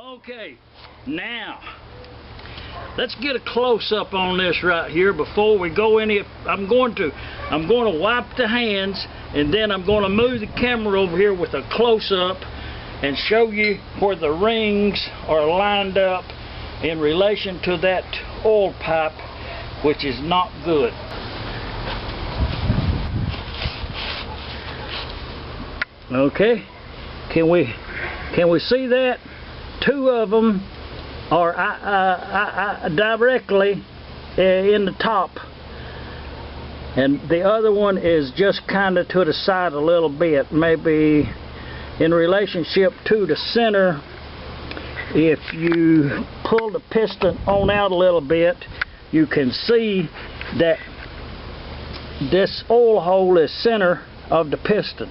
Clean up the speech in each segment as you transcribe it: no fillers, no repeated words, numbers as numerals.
Okay, now let's get a close-up on this right here before we go any. I'm going to wipe the hands, and then I'm going to move the camera over here with a close-up and show you where the rings are lined up in relation to that oil pipe, which is not good. Okay, can we see that? Two of them are directly in the top, and the other one is just kind of to the side a little bit, maybe in relationship to the center. If you pull the piston on out a little bit, you can see that this oil hole is center of the piston,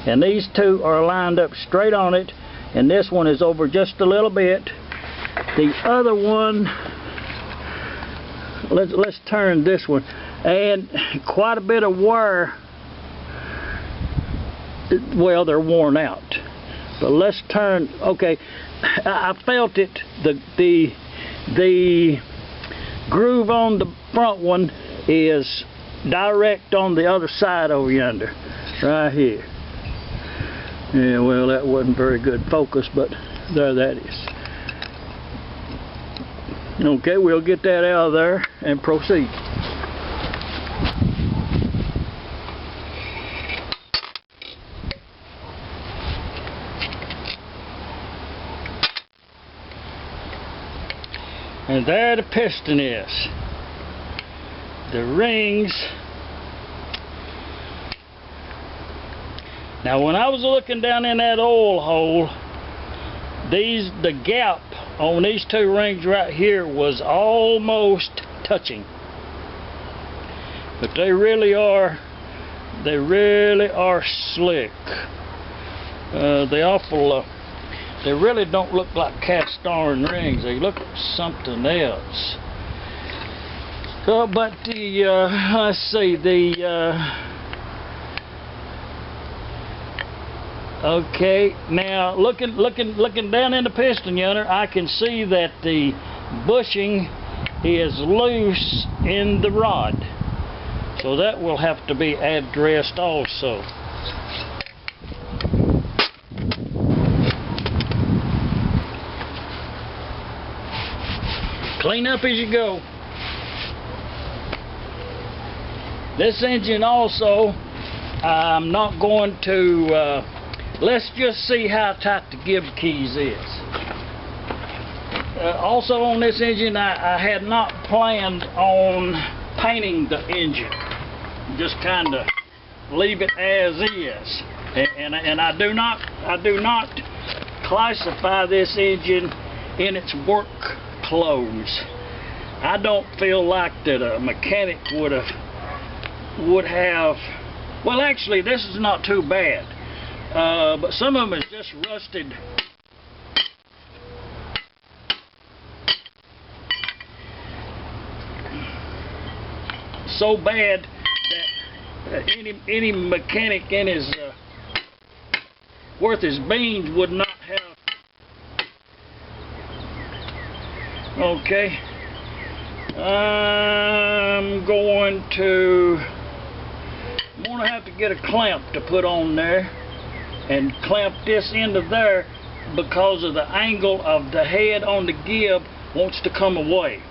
and these two are lined up straight on it, and this one is over just a little bit. The other one, let's turn this one, and quite a bit of wear. Well, they're worn out, but let's turn. Okay, I felt it. The groove on the front one is direct on the other side over yonder, right here. Yeah, well, that wasn't very good focus, but there that is. Okay, we'll get that out of there and proceed. And there the piston is. The rings. Now, when I was looking down in that oil hole, the gap on these two rings right here was almost touching. But they really are slick. They really don't look like cast iron rings. They look like something else. But let's see, okay, now looking down in the piston yonder, I can see that the bushing is loose in the rod, so that will have to be addressed also. Clean up as you go. This engine also, I'm not going to. Let's just see how tight the gib keys is. Also on this engine, I had not planned on painting the engine. Just kind of leave it as is. And I do not classify this engine in its work clothes. I don't feel like that a mechanic would have. Well, actually, this is not too bad. But some of them is just rusted. So bad that any mechanic in his worth his beans would not have. Okay, I'm going to have to get a clamp to put on there and clamp this into there, because of the angle of the head on the gib wants to come away.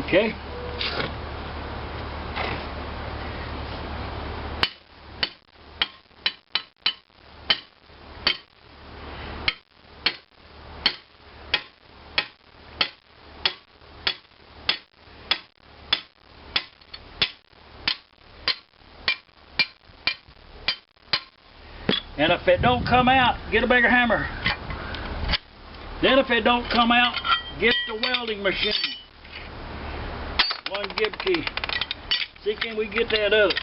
Okay. And if it don't come out, get a bigger hammer. Then if it don't come out, get the welding machine. One gib key. See, can we get that other?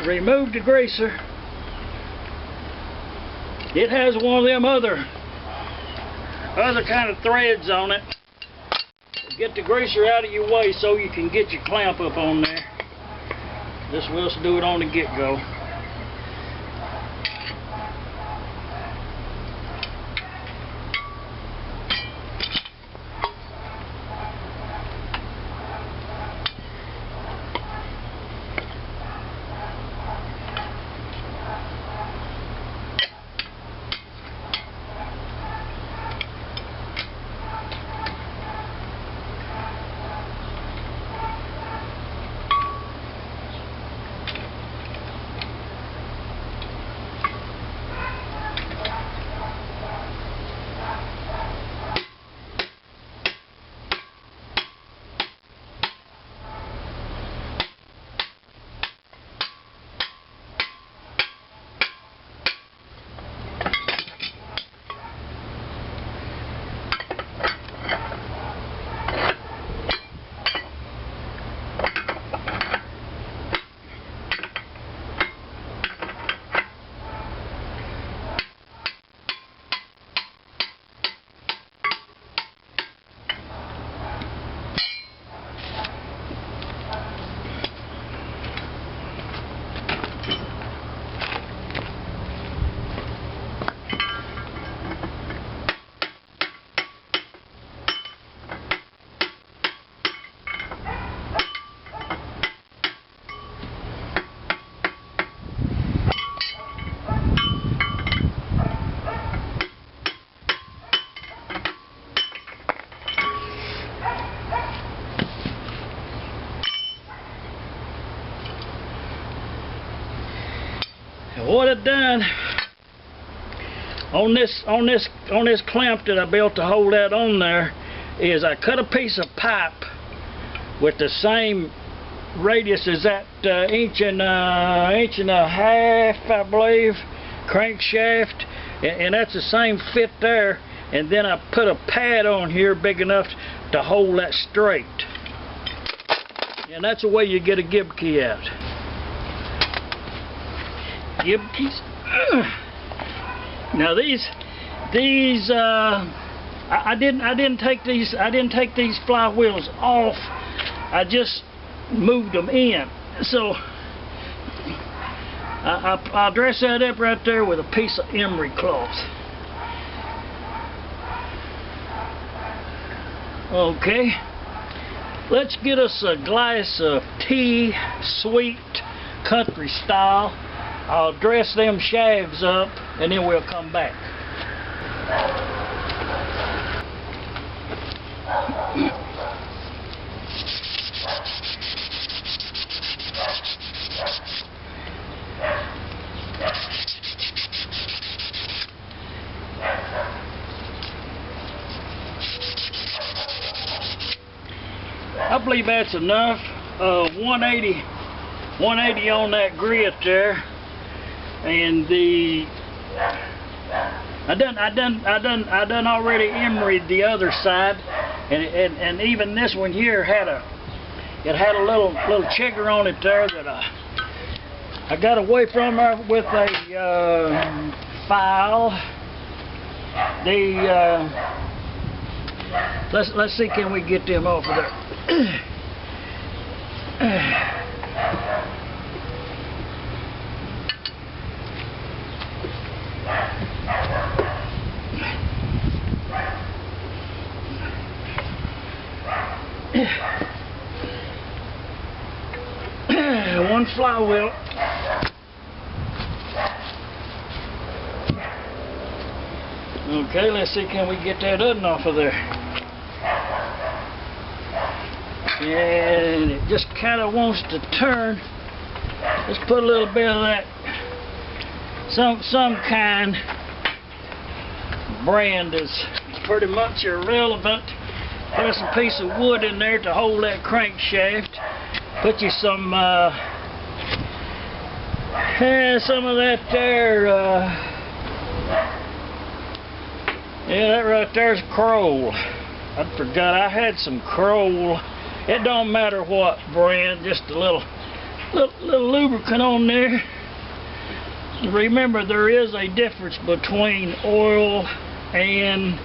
Remove the greaser. It has one of them other kind of threads on it. Get the greaser out of your way so you can get your clamp up on there. This will do it on the get-go. What I've done on this clamp that I built to hold that on there is I cut a piece of pipe with the same radius as that inch and a half, I believe, crankshaft, and that's the same fit there. And then I put a pad on here big enough to hold that straight, and that's the way you get a gib key out. Gib keys. Now these I didn't take these flywheels off. I just moved them in. So I'll dress that up right there with a piece of emery cloth. Okay, let's get us a glass of tea, sweet country style. I'll dress them shafts up and then we'll come back. I believe that's enough. 180 on that grit there. And I done already emeryed the other side, and even this one here had a little chigger on it there that I got away from her with a file, Let's see, can we get them off of there? One flywheel. Okay, let's see, can we get that other off of there? And it just kind of wants to turn. Let's put a little bit of that, some kind. Brand is pretty much irrelevant. Put some piece of wood in there to hold that crankshaft. Put you some of that there. Yeah, that right there's Kroll. I forgot I had some Kroll. It don't matter what brand, just a little lubricant on there. Remember, there is a difference between oil and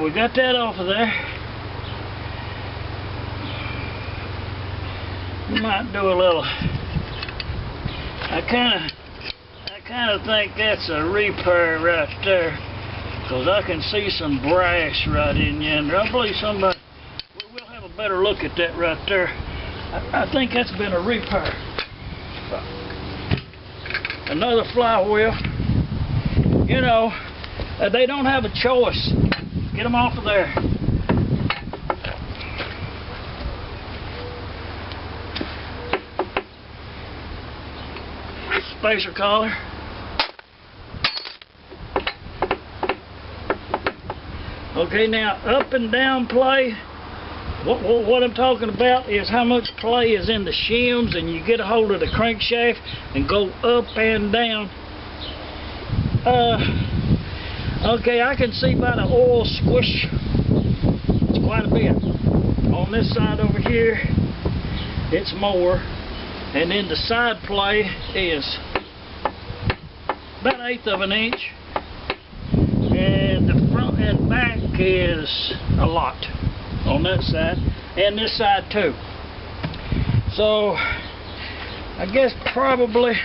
we got that off of there. We might do a little. I kind of think that's a repair right there, because I can see some brass right in yonder. I believe somebody. We'll have a better look at that right there. I think that's been a repair. Another flywheel. You know, they don't have a choice. Get them off of there. Spacer collar. Okay, now up and down play. What I'm talking about is how much play is in the shims, and you get a hold of the crankshaft and go up and down. Okay, I can see by the oil squish. It's quite a bit. On this side over here, it's more. And then the side play is about 1/8 of an inch. And the front and back is a lot on that side. And this side too. So, I guess probably